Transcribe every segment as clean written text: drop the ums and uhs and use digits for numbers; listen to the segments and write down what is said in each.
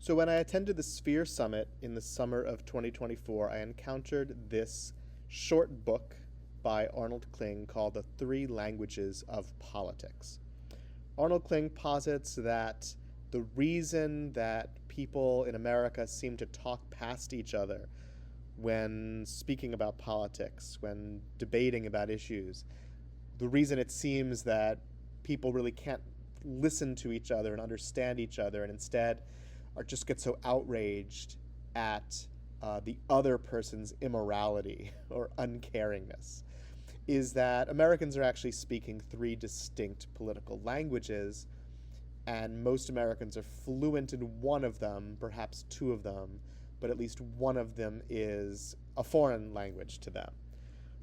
So when I attended the Sphere Summit in the summer of 2024, I encountered this short book by Arnold Kling called The Three Languages of Politics. Arnold Kling posits that the reason that people in America seem to talk past each other when speaking about politics, when debating about issues, the reason it seems that people really can't listen to each other and understand each other and instead are just get so outraged at the other person's immorality or uncaringness is that Americans are actually speaking three distinct political languages, and most Americans are fluent in one of them, perhaps two of them, but at least one of them is a foreign language to them.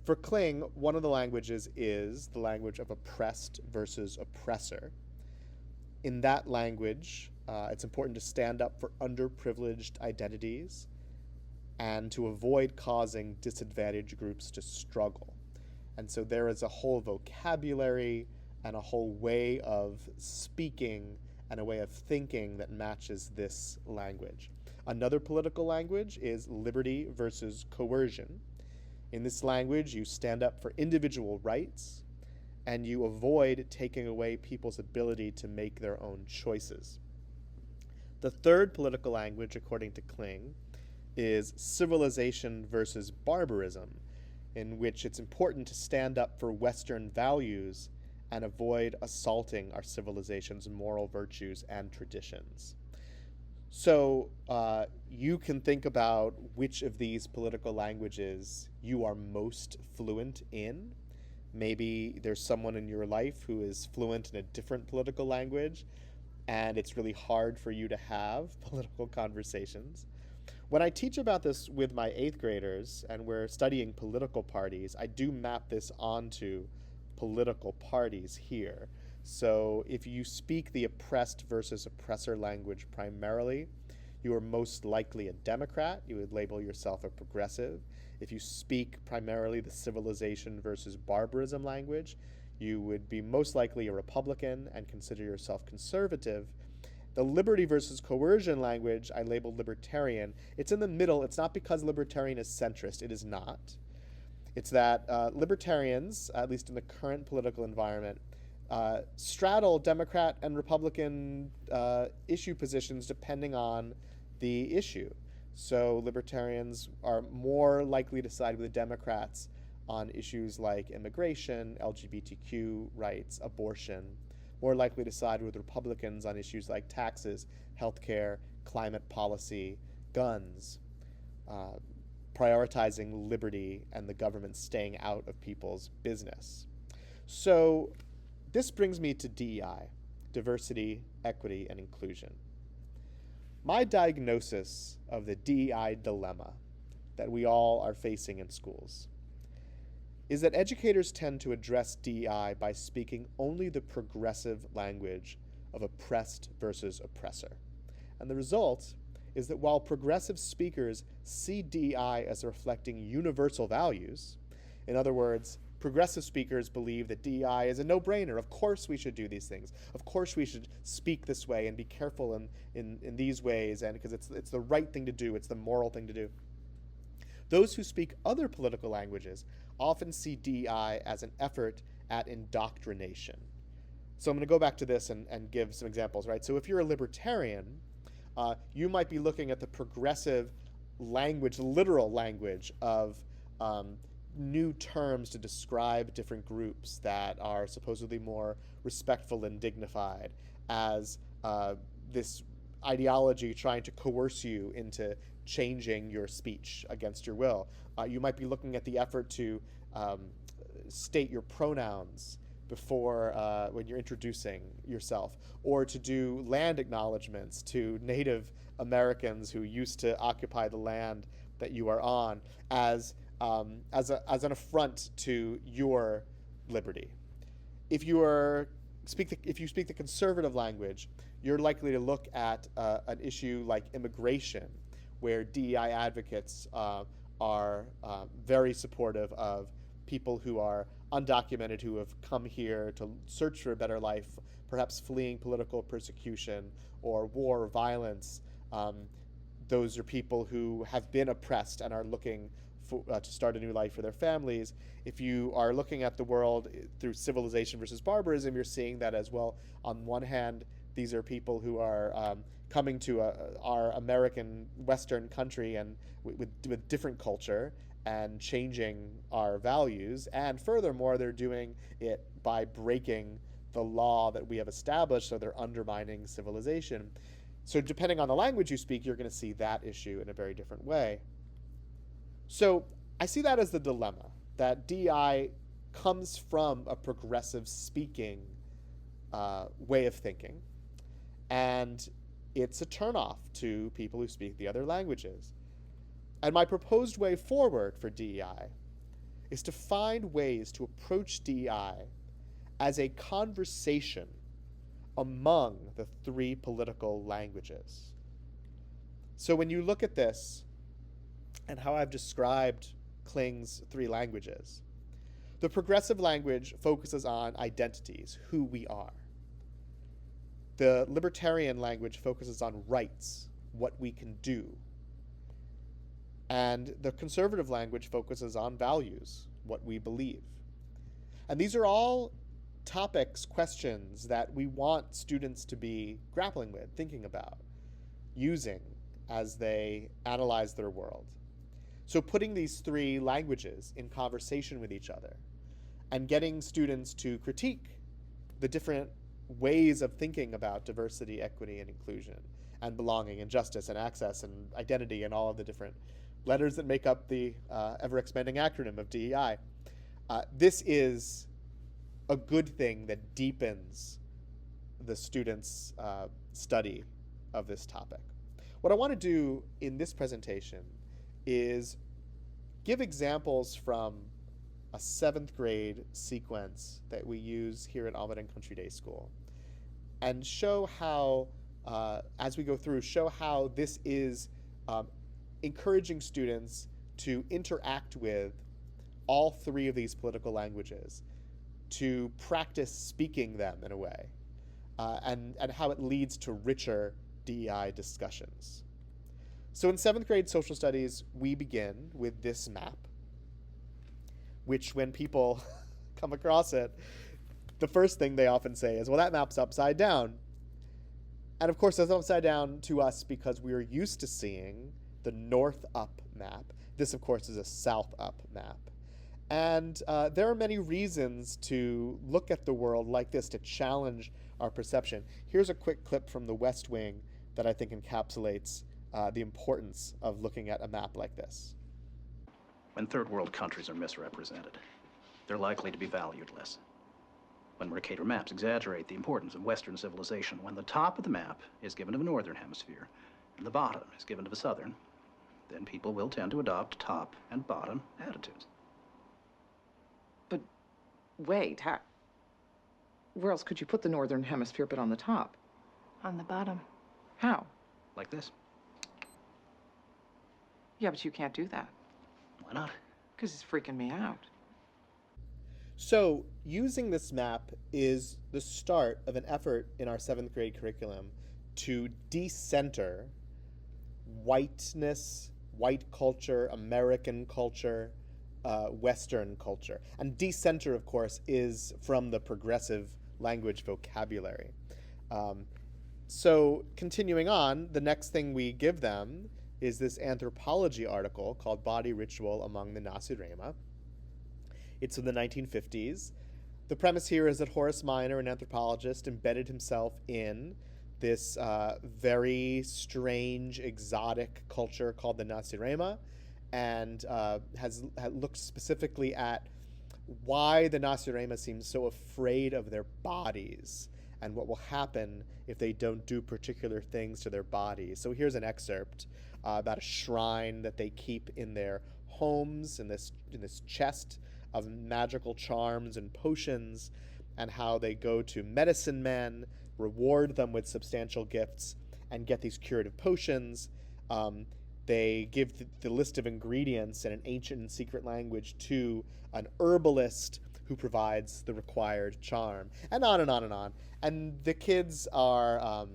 For Kling, one of the languages is the language of oppressed versus oppressor. In that language, it's important to stand up for underprivileged identities and to avoid causing disadvantaged groups to struggle. And so there is a whole vocabulary and a whole way of speaking and a way of thinking that matches this language. Another political language is liberty versus coercion. In this language, you stand up for individual rights and you avoid taking away people's ability to make their own choices. The third political language, according to Kling, is civilization versus barbarism, in which it's important to stand up for Western values and avoid assaulting our civilization's moral virtues and traditions. So you can think about which of these political languages you are most fluent in. Maybe there's someone in your life who is fluent in a different political language, and it's really hard for you to have political conversations. When I teach about this with my 8th graders and we're studying political parties, I do map this onto political parties here. So if you speak the oppressed versus oppressor language primarily, you are most likely a Democrat. You would label yourself a progressive. If you speak primarily the civilization versus barbarism language, you would be most likely a Republican and consider yourself conservative. The liberty versus coercion language, I labeled libertarian. It's in the middle. It's not because libertarian is centrist. It is not. It's that libertarians, at least in the current political environment, straddle Democrat and Republican issue positions depending on the issue. So libertarians are more likely to side with the Democrats on issues like immigration, LGBTQ rights, abortion, more likely to side with Republicans on issues like taxes, healthcare, climate policy, guns, prioritizing liberty and the government staying out of people's business. So this brings me to DEI, diversity, equity, and inclusion. My diagnosis of the DEI dilemma that we all are facing in schools is that educators tend to address DEI by speaking only the progressive language of oppressed versus oppressor. And the result is that while progressive speakers see DEI as reflecting universal values, in other words, progressive speakers believe that DEI is a no-brainer. Of course we should do these things. Of course we should speak this way and be careful in these ways, and because it's the right thing to do, it's the moral thing to do. Those who speak other political languages often see DEI as an effort at indoctrination. So I'm going to go back to this and give some examples, right? So if you're a libertarian, you might be looking at the progressive language, literal language of new terms to describe different groups that are supposedly more respectful and dignified as this ideology trying to coerce you into changing your speech against your will. You might be looking at the effort to state your pronouns before when you're introducing yourself, or to do land acknowledgments to Native Americans who used to occupy the land that you are on as an affront to your liberty. If you speak the conservative language, you're likely to look at an issue like immigration, where DEI advocates are very supportive of people who are undocumented, who have come here to search for a better life, perhaps fleeing political persecution or war or violence, Those are people who have been oppressed and are looking to start a new life for their families. If you are looking at the world through civilization versus barbarism, you're seeing that as well. On one hand, these are people who are coming to our American Western country and with different culture and changing our values. And furthermore, they're doing it by breaking the law that we have established, so they're undermining civilization. So depending on the language you speak, you're going to see that issue in a very different way. So I see that as the dilemma, that DEI comes from a progressive speaking way of thinking, and it's a turnoff to people who speak the other languages. And my proposed way forward for DEI is to find ways to approach DEI as a conversation among the three political languages. So when you look at this and how I've described Kling's three languages, the progressive language focuses on identities, who we are. The libertarian language focuses on rights, what we can do. And the conservative language focuses on values, what we believe. And these are all topics, questions that we want students to be grappling with, thinking about, using as they analyze their world. So putting these three languages in conversation with each other and getting students to critique the different ways of thinking about diversity, equity, and inclusion, and belonging, and justice, and access, and identity, and all of the different letters that make up the ever-expanding acronym of DEI. This is a good thing that deepens the students' study of this topic. What I want to do in this presentation is give examples from a 7th grade sequence that we use here at Almaden Country Day School, and show how, as we go through, show how this is encouraging students to interact with all three of these political languages, to practice speaking them in a way, and how it leads to richer DEI discussions. So in 7th grade social studies, we begin with this map, which when people come across it, the first thing they often say is, well, that map's upside down. And of course, it's upside down to us because we are used to seeing the north up map. This, of course, is a south up map. And there are many reasons to look at the world like this, to challenge our perception. Here's a quick clip from the West Wing that I think encapsulates the importance of looking at a map like this. When third world countries are misrepresented, they're likely to be valued less. When Mercator maps exaggerate the importance of Western civilization, when the top of the map is given to the Northern Hemisphere and the bottom is given to the Southern, then people will tend to adopt top and bottom attitudes. But wait, where else could you put the Northern Hemisphere but on the top? On the bottom. How? Like this. Yeah, but you can't do that. Why not? Because it's freaking me out. So using this map is the start of an effort in our 7th grade curriculum to decenter whiteness, white culture, American culture, Western culture. And decenter, of course, is from the progressive language vocabulary. So continuing on, the next thing we give them is this anthropology article called Body Ritual Among the Nasirema. It's from the 1950s. The premise here is that Horace Minor, an anthropologist, embedded himself in this very strange, exotic culture called the Nasirema, and has looked specifically at why the Nasirema seem so afraid of their bodies and what will happen if they don't do particular things to their bodies. So here's an excerpt about a shrine that they keep in their homes, in this chest of magical charms and potions, and how they go to medicine men, reward them with substantial gifts, and get these curative potions. They give the list of ingredients in an ancient and secret language to an herbalist who provides the required charm, and on and on and on. And the kids are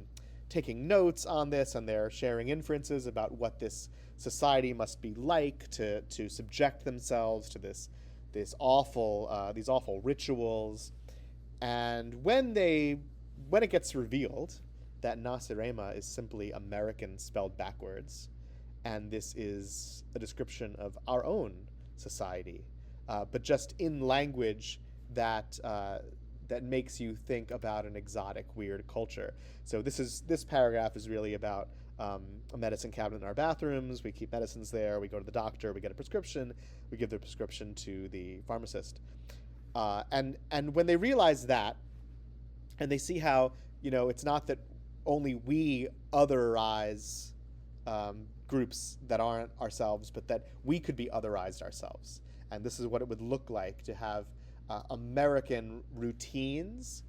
taking notes on this, and they're sharing inferences about what this society must be like to subject themselves to these awful rituals. And when it gets revealed that Nasirema is simply American spelled backwards, and this is a description of our own society, but just in language that makes you think about an exotic, weird culture. So this paragraph is really about a medicine cabinet in our bathrooms. We keep medicines there. We go to the doctor. We get a prescription. We give the prescription to the pharmacist. And when they realize that, and they see how, it's not that only we otherize groups that aren't ourselves, but that we could be otherized ourselves. And this is what it would look like to have American routines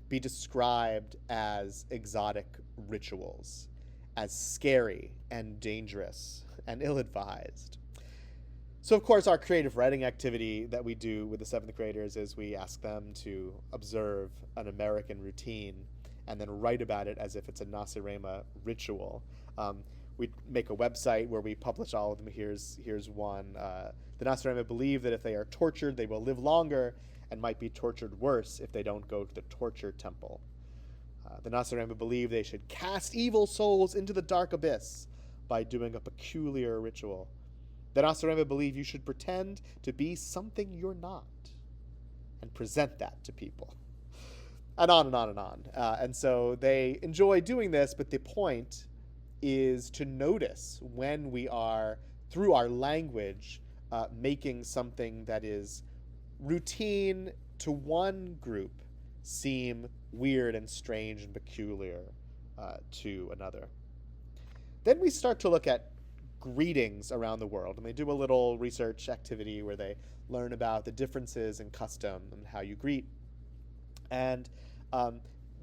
be described as exotic rituals, as scary and dangerous and ill-advised. So, of course, our creative writing activity that we do with the 7th graders is we ask them to observe an American routine and then write about it as if it's a Nasirema ritual. We make a website where we publish all of them. Here's one. The Nasirema believe that if they are tortured, they will live longer, and might be tortured worse if they don't go to the torture temple. The Nasirema believe they should cast evil souls into the dark abyss by doing a peculiar ritual. The Nasirema believe you should pretend to be something you're not and present that to people. And on and on and on. And so they enjoy doing this, but the point is to notice when we are, through our language, making something that is routine to one group seem weird and strange and peculiar to another. Then we start to look at greetings around the world, and they do a little research activity where they learn about the differences in custom and how you greet. And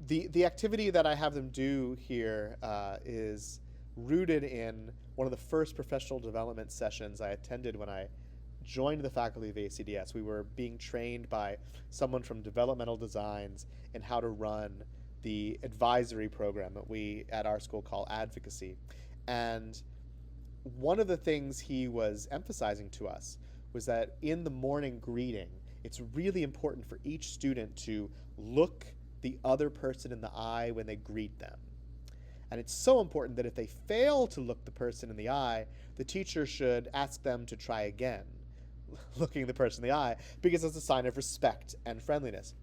the activity that I have them do here is rooted in one of the first professional development sessions I attended when I joined the faculty of ACDS. We were being trained by someone from developmental designs in how to run the advisory program that we at our school call advocacy. And one of the things he was emphasizing to us was that in the morning greeting, it's really important for each student to look the other person in the eye when they greet them. And it's so important that if they fail to look the person in the eye, the teacher should ask them to try again, looking the person in the eye, because it's a sign of respect and friendliness.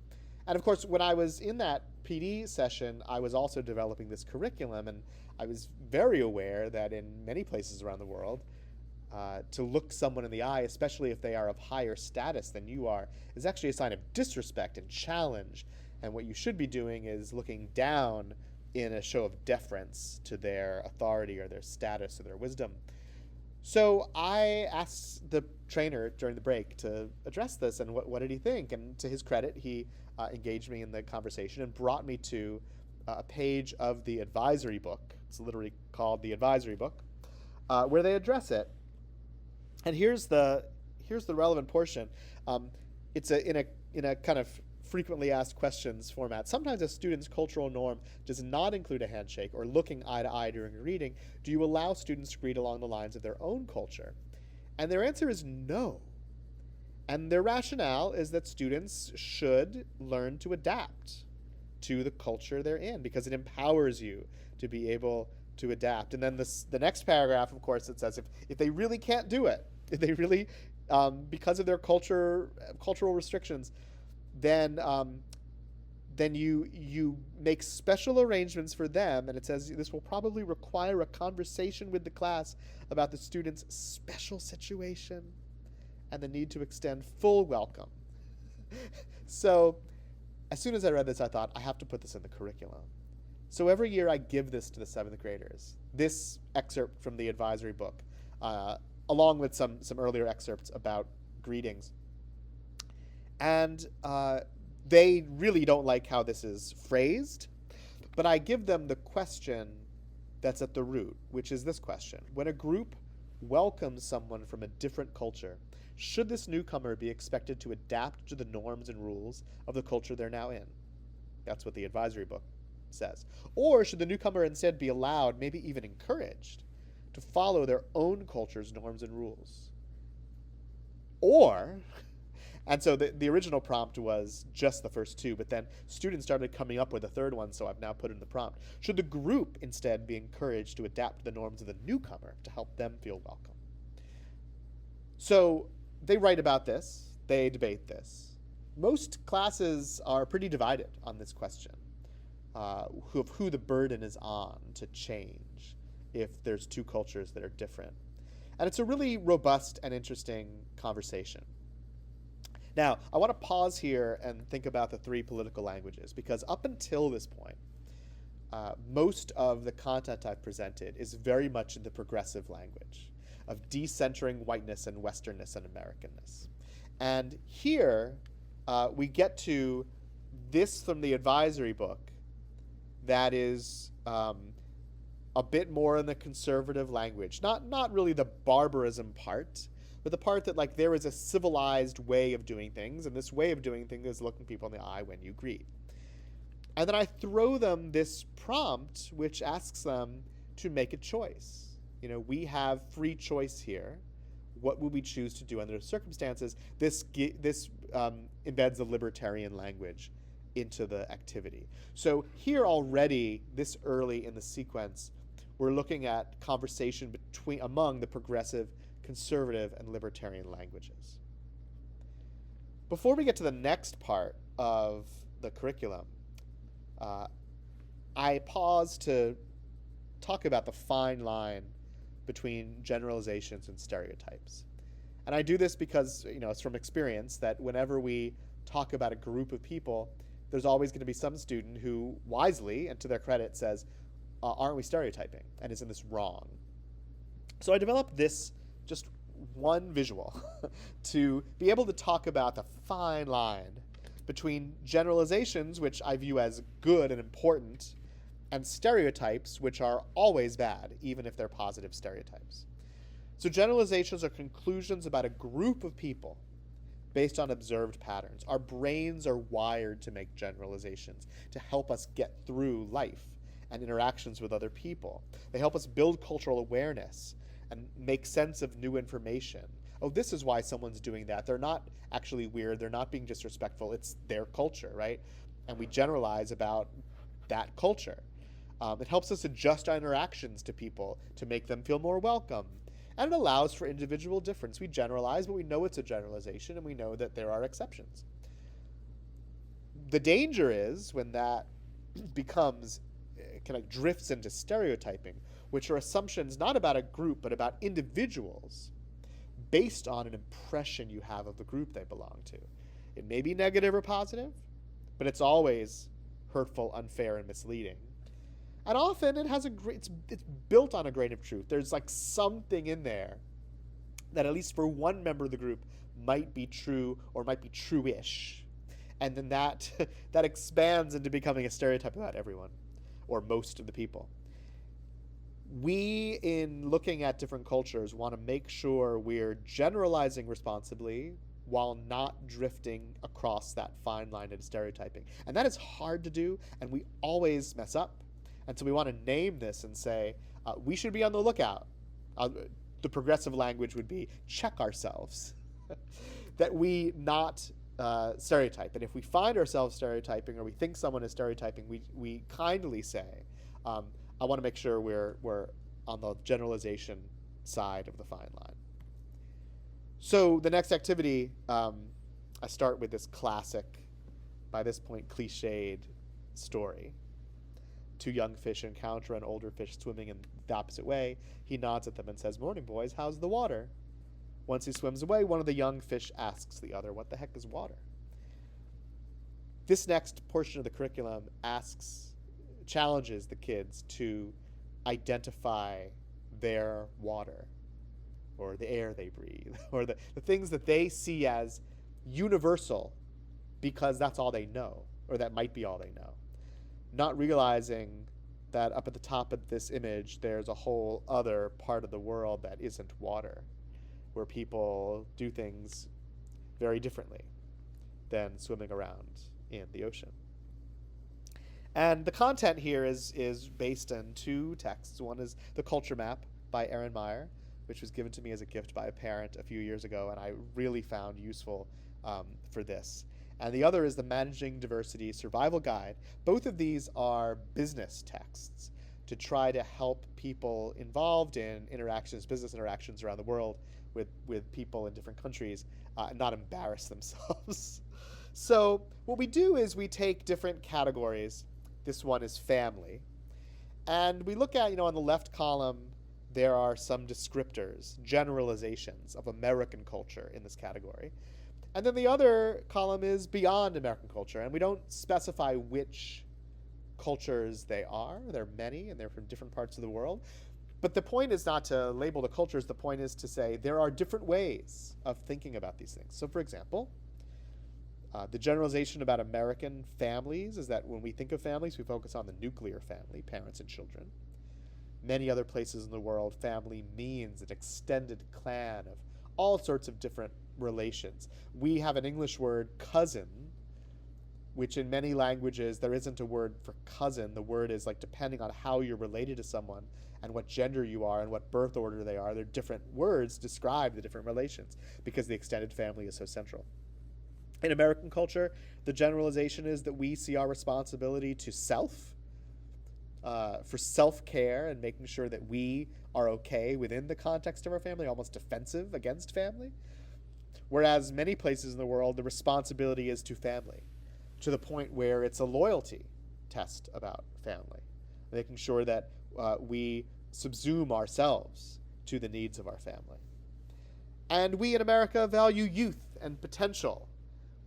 And of course, when I was in that PD session, I was also developing this curriculum, and I was very aware that in many places around the world, to look someone in the eye, especially if they are of higher status than you are, is actually a sign of disrespect and challenge. And what you should be doing is looking down in a show of deference to their authority or their status or their wisdom. So I asked the trainer during the break to address this, and what did he think? And to his credit, he engaged me in the conversation and brought me to a page of the advisory book. It's literally called the advisory book, where they address it. And here's the relevant portion. It's in a kind of frequently asked questions format. Sometimes a student's cultural norm does not include a handshake or looking eye to eye during a reading. Do you allow students to greet along the lines of their own culture? And their answer is no. And their rationale is that students should learn to adapt to the culture they're in because it empowers you to be able to adapt. And then the next paragraph, of course, it says if they really can't do it, if they really, because of their cultural restrictions, then you make special arrangements for them, and it says this will probably require a conversation with the class about the student's special situation and the need to extend full welcome. So as soon as I read this, I thought, I have to put this in the curriculum. So every year I give this to the 7th graders, this excerpt from the advisory book, along with some earlier excerpts about greetings. And they really don't like how this is phrased, but I give them the question that's at the root, which is this question. When a group welcomes someone from a different culture, should this newcomer be expected to adapt to the norms and rules of the culture they're now in? That's what the advisory book says. Or should the newcomer instead be allowed, maybe even encouraged, to follow their own culture's norms and rules? Or, and so the original prompt was just the first two, but then students started coming up with a third one, so I've now put it in the prompt. Should the group instead be encouraged to adapt to the norms of the newcomer to help them feel welcome? So they write about this, they debate this. Most classes are pretty divided on this question, who the burden is on to change if there's two cultures that are different. And it's a really robust and interesting conversation. Now, I want to pause here and think about the three political languages, because up until this point, most of the content I've presented is very much in the progressive language of decentering whiteness and Westernness and Americanness. And here, we get to this from the advisory book that is a bit more in the conservative language. Not really the barbarism part, but the part that, like, there is a civilized way of doing things, and this way of doing things is looking people in the eye when you greet. And then I throw them this prompt, which asks them to make a choice. You know, we have free choice here. What will we choose to do under the circumstances? This embeds the libertarian language into the activity. So here already, this early in the sequence, we're looking at conversation among the progressive, conservative, and libertarian languages. Before we get to the next part of the curriculum, I pause to talk about the fine line between generalizations and stereotypes. And I do this because, you know, it's from experience that whenever we talk about a group of people, there's always going to be some student who wisely, and to their credit, says, aren't we stereotyping? And isn't this wrong? So I developed this just one visual to be able to talk about the fine line between generalizations, which I view as good and important, and stereotypes, which are always bad, even if they're positive stereotypes. So generalizations are conclusions about a group of people based on observed patterns. Our brains are wired to make generalizations to help us get through life and interactions with other people. They help us build cultural awareness and make sense of new information. Oh, this is why someone's doing that. They're not actually weird. They're not being disrespectful. It's their culture, right? And we generalize about that culture. It helps us adjust our interactions to people to make them feel more welcome. And it allows for individual difference. We generalize, but we know it's a generalization, and we know that there are exceptions. The danger is when that becomes, kind of drifts into stereotyping, which are assumptions not about a group, but about individuals based on an impression you have of the group they belong to. It may be negative or positive, but it's always hurtful, unfair, and misleading. And often it has it's built on a grain of truth. There's like something in there that at least for one member of the group might be true or might be true-ish. And then that expands into becoming a stereotype about everyone or most of the people. We, in looking at different cultures, want to make sure we're generalizing responsibly while not drifting across that fine line into stereotyping. And that is hard to do, and we always mess up. And so we want to name this and say, we should be on the lookout. The progressive language would be, check ourselves. That we not stereotype. And if we find ourselves stereotyping or we think someone is stereotyping, we kindly say, I want to make sure we're on the generalization side of the fine line. So the next activity, I start with this classic, by this point cliched story. Two young fish encounter an older fish swimming in the opposite way. He nods at them and says, "Morning, boys, how's the water?" Once he swims away, one of the young fish asks the other, "What the heck is water?" This next portion of the curriculum challenges the kids to identify their water, or the air they breathe, or the things that they see as universal because that's all they know, or that might be all they know. Not realizing that up at the top of this image, there's a whole other part of the world that isn't water, where people do things very differently than swimming around in the ocean. And the content here is based on two texts. One is The Culture Map by Erin Meyer, which was given to me as a gift by a parent a few years ago, and I really found useful for this. And the other is the Managing Diversity Survival Guide. Both of these are business texts to try to help people involved in interactions, business interactions around the world with people in different countries, not embarrass themselves. So what we do is we take different categories. This one is family. And we look at, on the left column, there are some descriptors, generalizations of American culture in this category. And then the other column is beyond American culture, and we don't specify which cultures they are. There are many, and they're from different parts of the world. But the point is not to label the cultures. The point is to say there are different ways of thinking about these things. So, for example, the generalization about American families is that when we think of families, we focus on the nuclear family, parents and children. Many other places in the world, family means an extended clan of all sorts of different relations. We have an English word, cousin, which in many languages, there isn't a word for cousin. The word is like depending on how you're related to someone and what gender you are and what birth order they are. There are different words describe the different relations because the extended family is so central. In American culture, the generalization is that we see our responsibility to self, for self-care and making sure that we are okay within the context of our family, almost defensive against family. Whereas many places in the world, the responsibility is to family, to the point where it's a loyalty test about family, making sure that we subsume ourselves to the needs of our family. And we in America value youth and potential.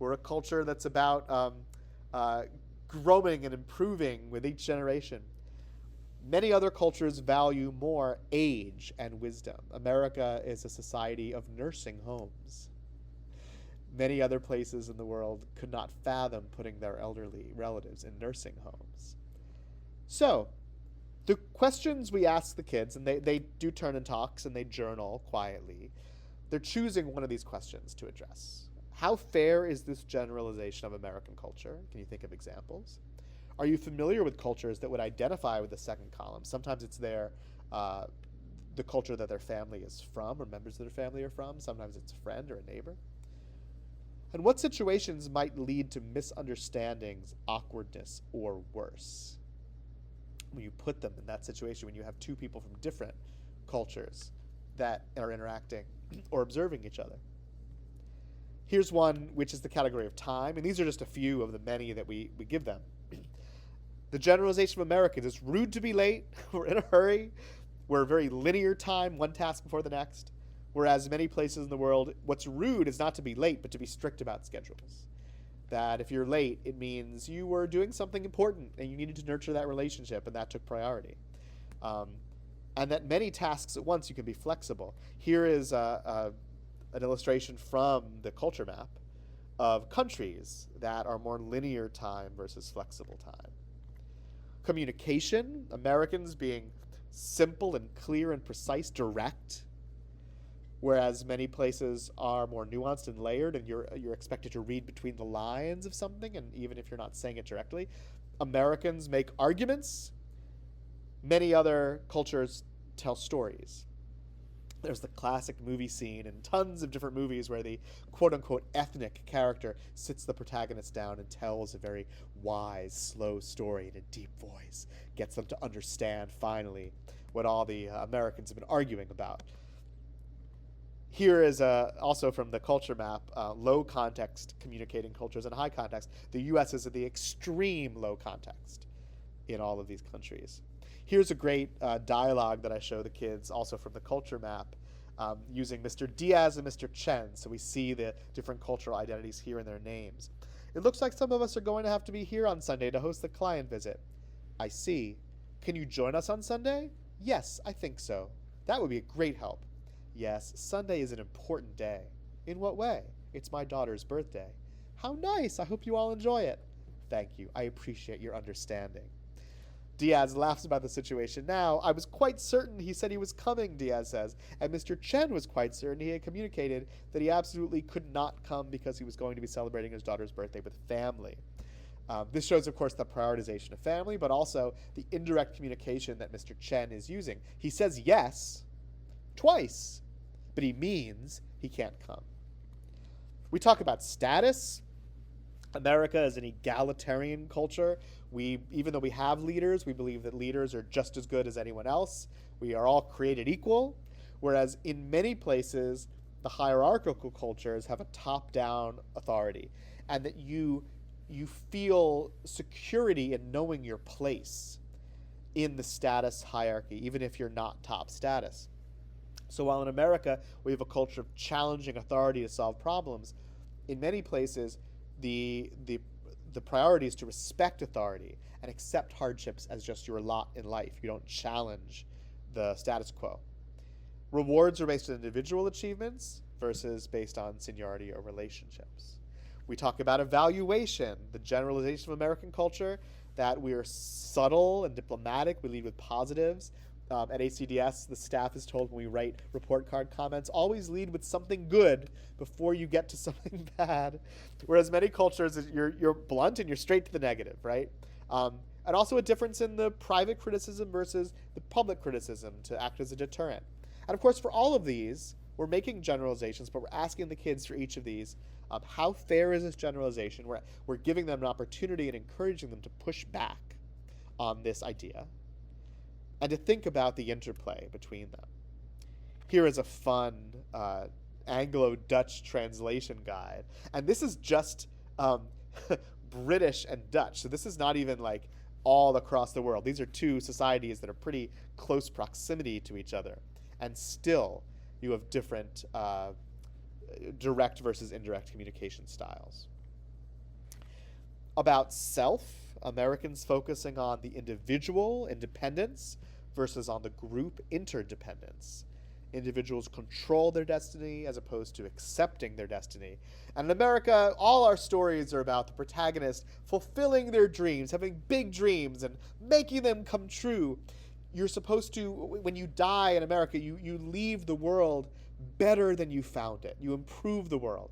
We're a culture that's about growing and improving with each generation. Many other cultures value more age and wisdom. America is a society of nursing homes. Many other places in the world could not fathom putting their elderly relatives in nursing homes. So, the questions we ask the kids, and they do turn in talks and they journal quietly, they're choosing one of these questions to address. How fair is this generalization of American culture? Can you think of examples? Are you familiar with cultures that would identify with the second column? Sometimes it's the culture that their family is from or members of their family are from. Sometimes it's a friend or a neighbor. And what situations might lead to misunderstandings, awkwardness, or worse? When you put them in that situation, when you have two people from different cultures that are interacting or observing each other. Here's one which is the category of time, and these are just a few of the many that we give them. The generalization of Americans is rude to be late, we're in a hurry, we're a very linear time, one task before the next, whereas many places in the world, what's rude is not to be late, but to be strict about schedules. That if you're late, it means you were doing something important and you needed to nurture that relationship, and that took priority. And that many tasks at once, you can be flexible. Here is an illustration from the culture map of countries that are more linear time versus flexible time. Communication, Americans being simple and clear and precise, direct, whereas many places are more nuanced and layered, and you're expected to read between the lines of something, and even if you're not saying it directly. Americans make arguments. Many other cultures tell stories. There's the classic movie scene in tons of different movies where the quote-unquote ethnic character sits the protagonist down and tells a very wise, slow story in a deep voice, gets them to understand, finally, what all the Americans have been arguing about. Here is also from the culture map, low context communicating cultures and high context. The U.S. is at the extreme low context in all of these countries. Here's a great dialogue that I show the kids, also from the culture map, using Mr. Diaz and Mr. Chen, so we see the different cultural identities here in their names. It looks like some of us are going to have to be here on Sunday to host the client visit. I see. Can you join us on Sunday? Yes, I think so. That would be a great help. Yes, Sunday is an important day. In what way? It's my daughter's birthday. How nice. I hope you all enjoy it. Thank you. I appreciate your understanding. Diaz laughs about the situation now. I was quite certain he said he was coming, Diaz says, and Mr. Chen was quite certain he had communicated that he absolutely could not come because he was going to be celebrating his daughter's birthday with family. This shows, of course, the prioritization of family, but also the indirect communication that Mr. Chen is using. He says yes twice, but he means he can't come. We talk about status. America is an egalitarian culture. Even though we have leaders, we believe that leaders are just as good as anyone else. We are all created equal, whereas in many places, the hierarchical cultures have a top-down authority, and that you feel security in knowing your place in the status hierarchy, even if you're not top status. So while in America we have a culture of challenging authority to solve problems, in many places the priority is to respect authority and accept hardships as just your lot in life. You don't challenge the status quo. Rewards are based on individual achievements versus based on seniority or relationships. We talk about evaluation, the generalization of American culture, that we are subtle and diplomatic. We lead with positives. At ACDS, the staff is told when we write report card comments, always lead with something good before you get to something bad. Whereas many cultures, you're blunt and you're straight to the negative, right? And also a difference in the private criticism versus the public criticism to act as a deterrent. And of course, for all of these, we're making generalizations, but we're asking the kids for each of these, how fair is this generalization? We're giving them an opportunity and encouraging them to push back on this idea and to think about the interplay between them. Here is a fun Anglo-Dutch translation guide. And this is just British and Dutch. So this is not even like all across the world. These are two societies that are pretty close proximity to each other. And still, you have different direct versus indirect communication styles. About self, Americans focusing on the individual independence versus on the group interdependence. Individuals control their destiny as opposed to accepting their destiny. And in America, all our stories are about the protagonist fulfilling their dreams, having big dreams and making them come true. You're supposed to, when you die in America, you leave the world better than you found it. You improve the world.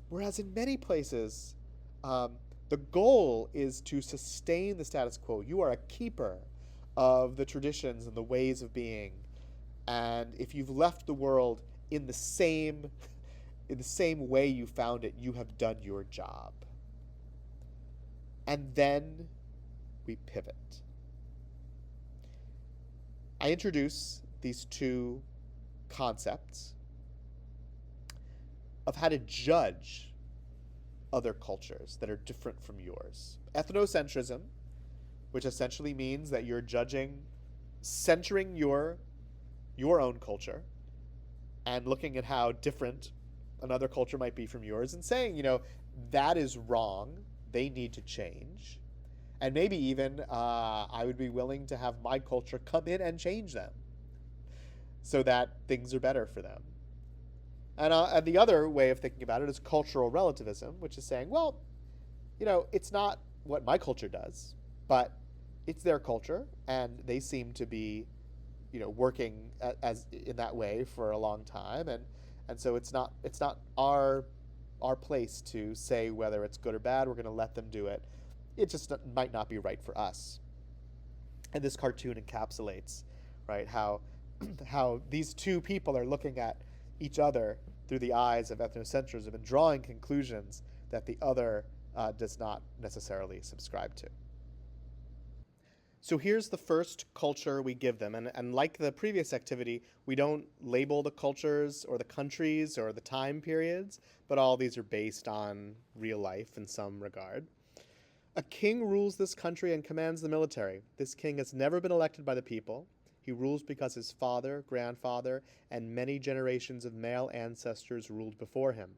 Whereas in many places, the goal is to sustain the status quo. You are a keeper of the traditions and the ways of being. And if you've left the world in the same way you found it, you have done your job. And then we pivot. I introduce these two concepts of how to judge other cultures that are different from yours. Ethnocentrism, which essentially means that you're centering your own culture and looking at how different another culture might be from yours and saying, that is wrong, they need to change. And maybe even I would be willing to have my culture come in and change them so that things are better for them. And the other way of thinking about it is cultural relativism, which is saying, well, it's not what my culture does, but it's their culture, and they seem to be, working as in that way for a long time, and so it's not our place to say whether it's good or bad. We're going to let them do it. It just might not be right for us. And this cartoon encapsulates, right, how these two people are looking at each other through the eyes of ethnocentrism and drawing conclusions that the other does not necessarily subscribe to. So here's the first culture we give them. And like the previous activity, we don't label the cultures or the countries or the time periods, but all these are based on real life in some regard. A king rules this country and commands the military. This king has never been elected by the people. He rules because his father, grandfather, and many generations of male ancestors ruled before him.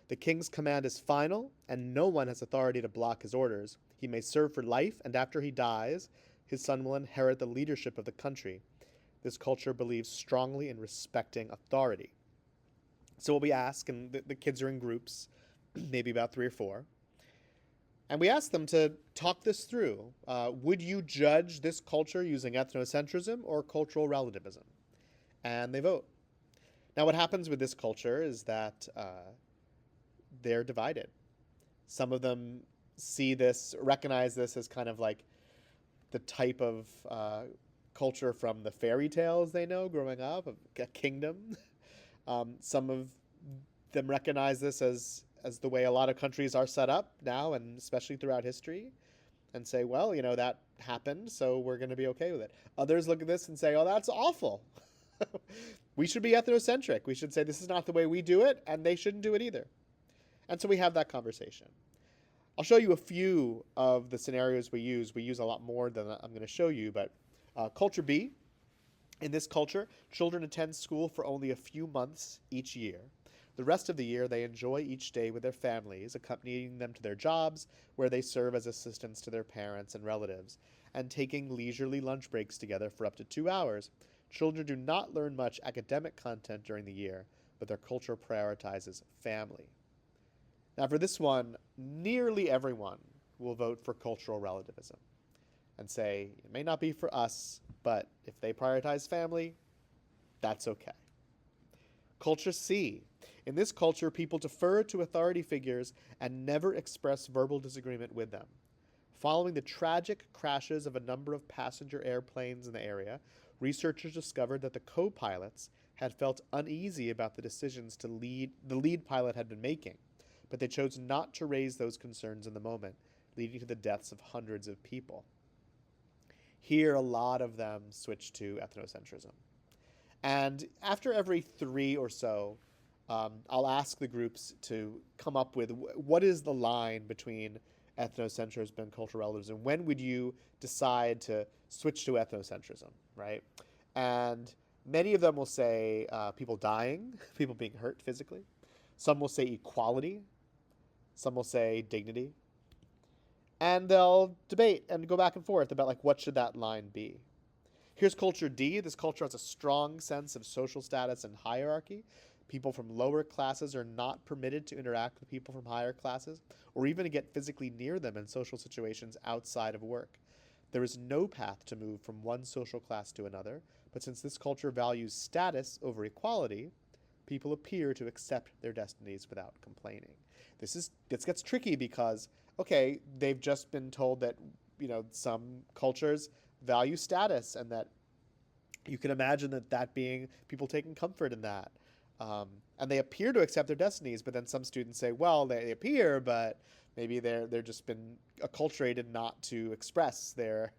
The king's command is final, and no one has authority to block his orders. He may serve for life, and after he dies, his son will inherit the leadership of the country. This culture believes strongly in respecting authority. So what we ask, and the kids are in groups, maybe about 3 or 4, and we ask them to talk this through. Would you judge this culture using ethnocentrism or cultural relativism? And they vote. Now what happens with this culture is that they're divided. Some of them see this, recognize this as kind of like the type of culture from the fairy tales they know growing up, of a kingdom. Some of them recognize this as the way a lot of countries are set up now, and especially throughout history, and say, well, that happened, so we're going to be okay with it. Others look at this and say, oh, that's awful. We should be ethnocentric. We should say this is not the way we do it, and they shouldn't do it either. And so we have that conversation. I'll show you a few of the scenarios we use. We use a lot more than I'm going to show you, but culture B. In this culture, children attend school for only a few months each year. The rest of the year, they enjoy each day with their families, accompanying them to their jobs, where they serve as assistants to their parents and relatives, and taking leisurely lunch breaks together for up to 2 hours. Children do not learn much academic content during the year, but their culture prioritizes family. Now, for this one, nearly everyone will vote for cultural relativism and say, it may not be for us, but if they prioritize family, that's okay. Culture C. In this culture, people defer to authority figures and never express verbal disagreement with them. Following the tragic crashes of a number of passenger airplanes in the area, researchers discovered that the co-pilots had felt uneasy about the decisions the lead pilot had been making, but they chose not to raise those concerns in the moment, leading to the deaths of hundreds of people. Here, a lot of them switch to ethnocentrism. And after every 3 or so, I'll ask the groups to come up with what is the line between ethnocentrism and cultural relativism. When would you decide to switch to ethnocentrism, right? And many of them will say people dying, people being hurt physically. Some will say equality. Some will say dignity. And they'll debate and go back and forth about what should that line be. Here's culture D. This culture has a strong sense of social status and hierarchy. People from lower classes are not permitted to interact with people from higher classes, or even to get physically near them in social situations outside of work. There is no path to move from one social class to another, but since this culture values status over equality, people appear to accept their destinies without complaining. This gets tricky because, okay, they've just been told that, some cultures value status, and that you can imagine that being people taking comfort in that. And they appear to accept their destinies, but then some students say, well, they appear, but maybe they're just been acculturated not to express their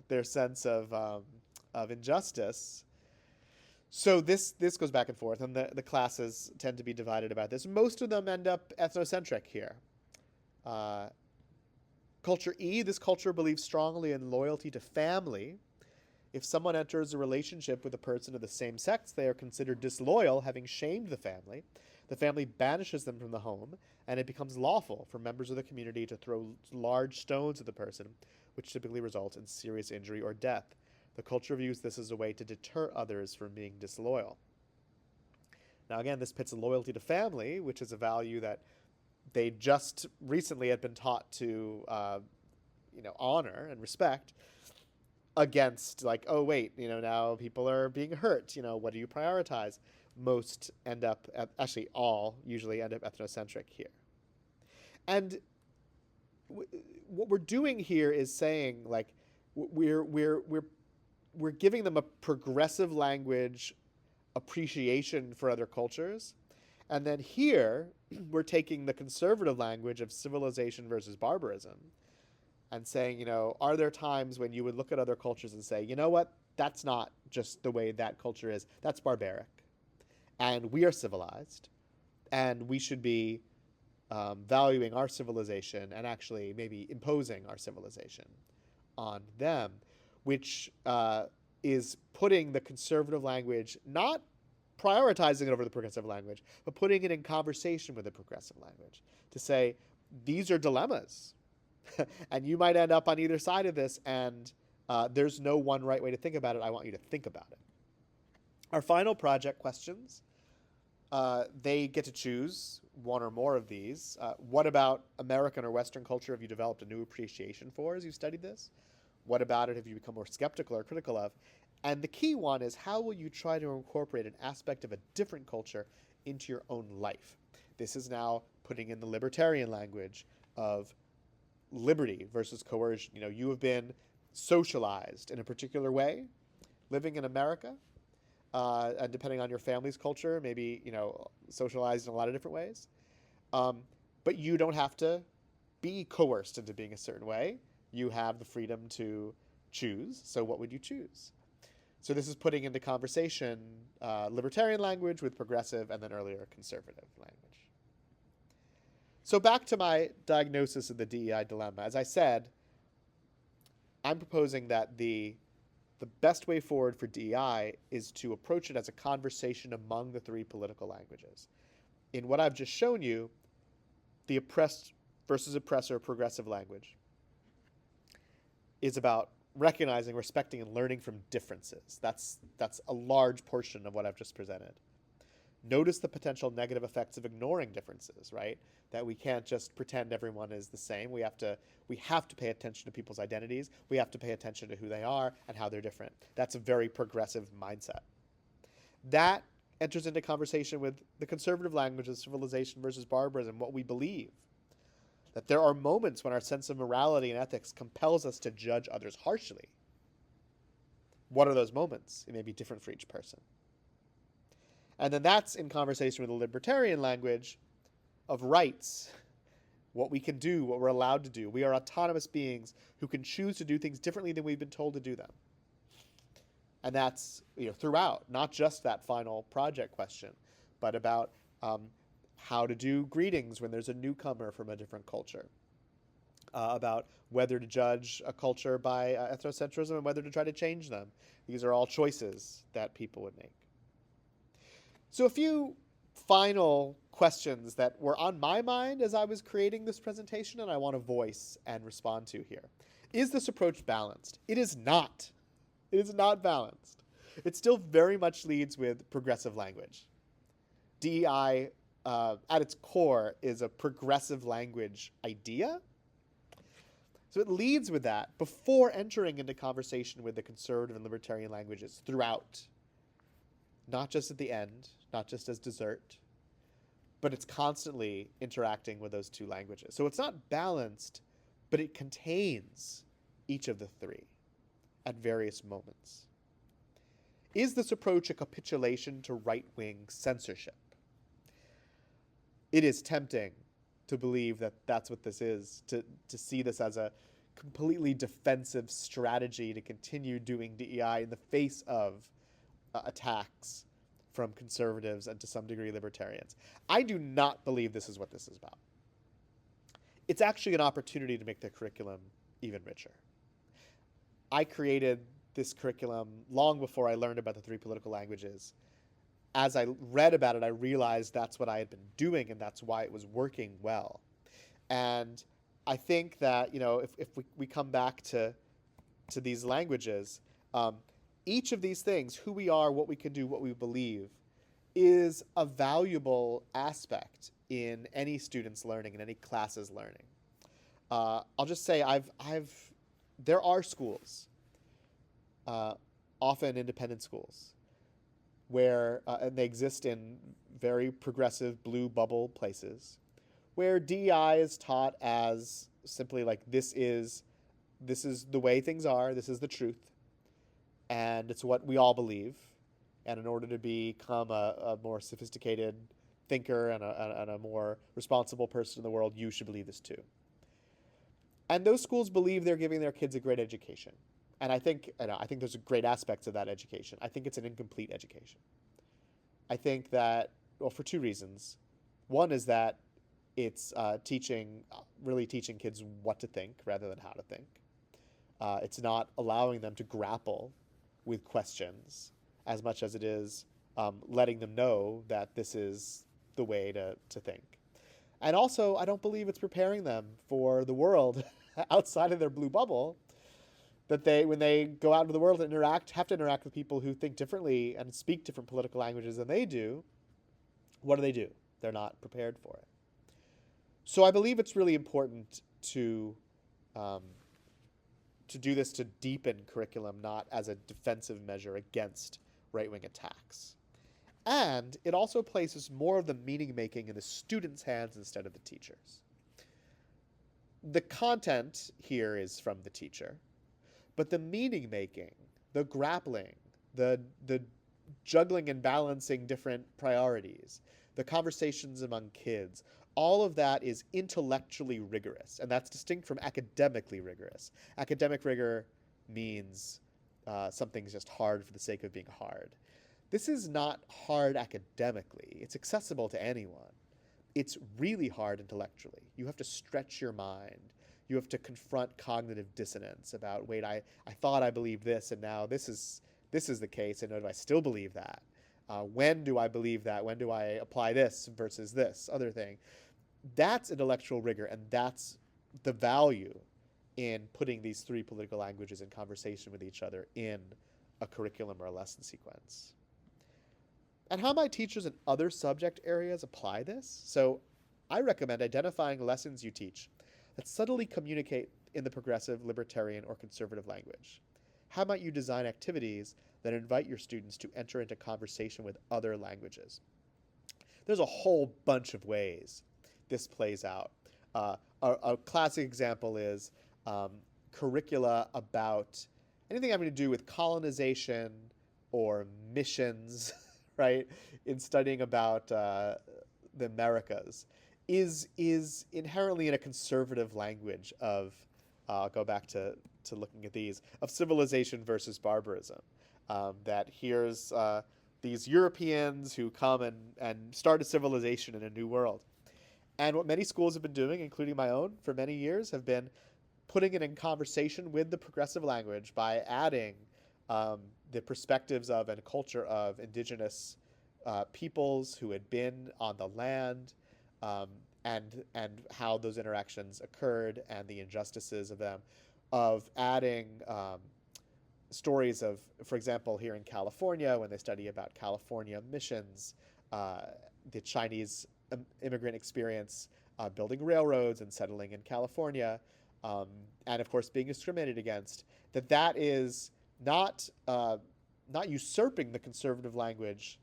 their sense of injustice. So this goes back and forth, and the classes tend to be divided about this. Most of them end up ethnocentric here. Culture E, this culture believes strongly in loyalty to family. If someone enters a relationship with a person of the same sex, they are considered disloyal, having shamed the family. The family banishes them from the home, and it becomes lawful for members of the community to throw large stones at the person, which typically results in serious injury or death. The culture views this as a way to deter others from being disloyal. Now again, this pits loyalty to family, which is a value that they just recently had been taught to honor and respect, against oh wait, now people are being hurt, what do you prioritize? Most end up, actually all usually end up ethnocentric here. And what we're doing here is saying we're giving them a progressive language appreciation for other cultures. And then here, we're taking the conservative language of civilization versus barbarism and saying, are there times when you would look at other cultures and say, you know what, that's not just the way that culture is, that's barbaric. And we are civilized, and we should be valuing our civilization and actually maybe imposing our civilization on them, which is putting the conservative language, not prioritizing it over the progressive language, but putting it in conversation with the progressive language to say, these are dilemmas. And you might end up on either side of this, and there's no one right way to think about it. I want you to think about it. Our final project questions, they get to choose one or more of these. What about American or Western culture have you developed a new appreciation for as you studied this? What about it have you become more skeptical or critical of? And the key one is, how will you try to incorporate an aspect of a different culture into your own life? This is now putting in the libertarian language of liberty versus coercion. You know, you have been socialized in a particular way, living in America, and depending on your family's culture, maybe, you know, socialized in a lot of different ways. But you don't have to be coerced into being a certain way. You have the freedom to choose. So what would you choose? So this is putting into conversation libertarian language with progressive and then earlier conservative language. So back to my diagnosis of the DEI dilemma. As I said, I'm proposing that the best way forward for DEI is to approach it as a conversation among the three political languages. In what I've just shown you, the oppressed versus oppressor progressive language is about recognizing, respecting, and learning from differences. That's a large portion of what I've just presented. Notice the potential negative effects of ignoring differences, right? That we can't just pretend everyone is the same. We have to pay attention to people's identities. We have to pay attention to who they are and how they're different. That's a very progressive mindset. That enters into conversation with the conservative language of civilization versus barbarism, what we believe. That there are moments when our sense of morality and ethics compels us to judge others harshly. What are those moments? It may be different for each person. And then that's in conversation with the libertarian language of rights, what we can do, what we're allowed to do. We are autonomous beings who can choose to do things differently than we've been told to do them. And that's, you know, throughout, not just that final project question, but about how to do greetings when there's a newcomer from a different culture, about whether to judge a culture by ethnocentrism and whether to try to change them. These are all choices that people would make. So a few final questions that were on my mind as I was creating this presentation and I want to voice and respond to here. Is this approach balanced? It is not. It is not balanced. It still very much leads with progressive language. DEI, at its core, is a progressive language idea. So it leads with that before entering into conversation with the conservative and libertarian languages throughout. Not just at the end, not just as dessert, but it's constantly interacting with those two languages. So it's not balanced, but it contains each of the three at various moments. Is this approach a capitulation to right-wing censorship? It is tempting to believe that that's what this is, to see this as a completely defensive strategy to continue doing DEI in the face of attacks from conservatives and to some degree libertarians. I do not believe this is what this is about. It's actually an opportunity to make the curriculum even richer. I created this curriculum long before I learned about the three political languages. As I read about it, I realized that's what I had been doing and that's why it was working well. And I think that, you know, if we come back to these languages, each of these things, who we are, what we can do, what we believe, is a valuable aspect in any student's learning, in any class's learning. I'll just say there are schools, often independent schools, where, and they exist in very progressive blue bubble places, where DEI is taught as simply like, this is the way things are, this is the truth, and it's what we all believe. And in order to become a more sophisticated thinker and a more responsible person in the world, you should believe this too. And those schools believe they're giving their kids a great education. And I think there's great aspects of that education. I think it's an incomplete education. I think that, well, for two reasons. One is that it's really teaching kids what to think rather than how to think. It's not allowing them to grapple with questions as much as it is letting them know that this is the way to think. And also, I don't believe it's preparing them for the world outside of their blue bubble, that when they go out into the world and have to interact with people who think differently and speak different political languages than they do. What do? They're not prepared for it. So I believe it's really important to do this to deepen curriculum, not as a defensive measure against right-wing attacks. And it also places more of the meaning-making in the students' hands instead of the teachers. the content here is from the teacher, but the meaning making, the grappling, the juggling and balancing different priorities, the conversations among kids, all of that is intellectually rigorous, and that's distinct from academically rigorous. Academic rigor means something's just hard for the sake of being hard. This is not hard academically. It's accessible to anyone. It's really hard intellectually. You have to stretch your mind. You have to confront cognitive dissonance about, wait, I thought I believed this, and now this is the case, and do I still believe that? When do I believe that? When do I apply this versus this other thing? That's intellectual rigor, and that's the value in putting these three political languages in conversation with each other in a curriculum or a lesson sequence. And how might teachers in other subject areas apply this? So I recommend identifying lessons you teach that subtly communicate in the progressive, libertarian, or conservative language. How might you design activities that invite your students to enter into conversation with other languages? There's a whole bunch of ways this plays out. A classic example is curricula about anything having to do with colonization or missions, right, in studying about the Americas, is inherently in a conservative language of, I'll go back to looking at these, of civilization versus barbarism. That here's these Europeans who come and start a civilization in a new world. And what many schools have been doing, including my own for many years, have been putting it in conversation with the progressive language by adding the perspectives of and culture of indigenous peoples who had been on the land, and how those interactions occurred and the injustices of them, of adding stories of, for example, here in California, when they study about California missions, the Chinese immigrant experience building railroads and settling in California, and of course being discriminated against, that is not usurping the conservative language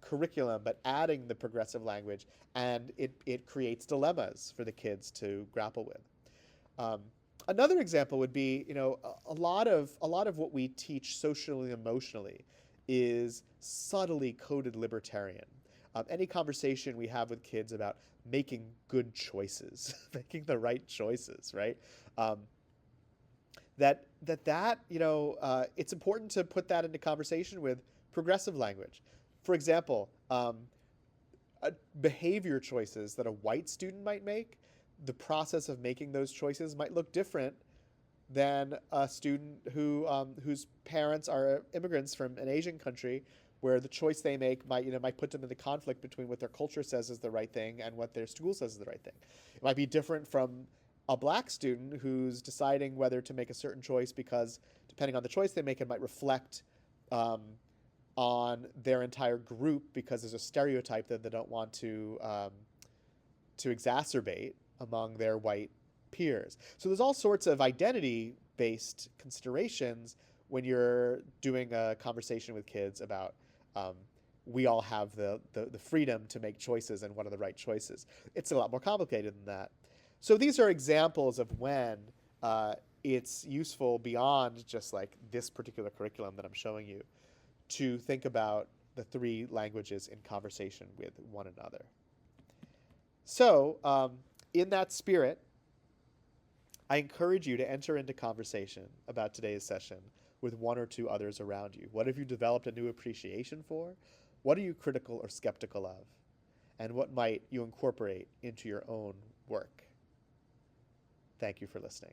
curriculum, but adding the progressive language, and it creates dilemmas for the kids to grapple with. Another example would be, a lot of what we teach socially and emotionally is subtly coded libertarian. Any conversation we have with kids about making good choices, making the right choices, right? It's important to put that into conversation with progressive language. For example, behavior choices that a white student might make, the process of making those choices might look different than a student whose parents are immigrants from an Asian country, where the choice they make might put them in the conflict between what their culture says is the right thing and what their school says is the right thing. It might be different from a black student who's deciding whether to make a certain choice because, depending on the choice they make, it might reflect on their entire group, because there's a stereotype that they don't want to exacerbate among their white peers. So there's all sorts of identity-based considerations when you're doing a conversation with kids about we all have the freedom to make choices, and what are the right choices. It's a lot more complicated than that. So these are examples of when it's useful, beyond just like this particular curriculum that I'm showing you, to think about the three languages in conversation with one another. So in that spirit, I encourage you to enter into conversation about today's session with one or two others around you. What have you developed a new appreciation for? What are you critical or skeptical of? And what might you incorporate into your own work? Thank you for listening.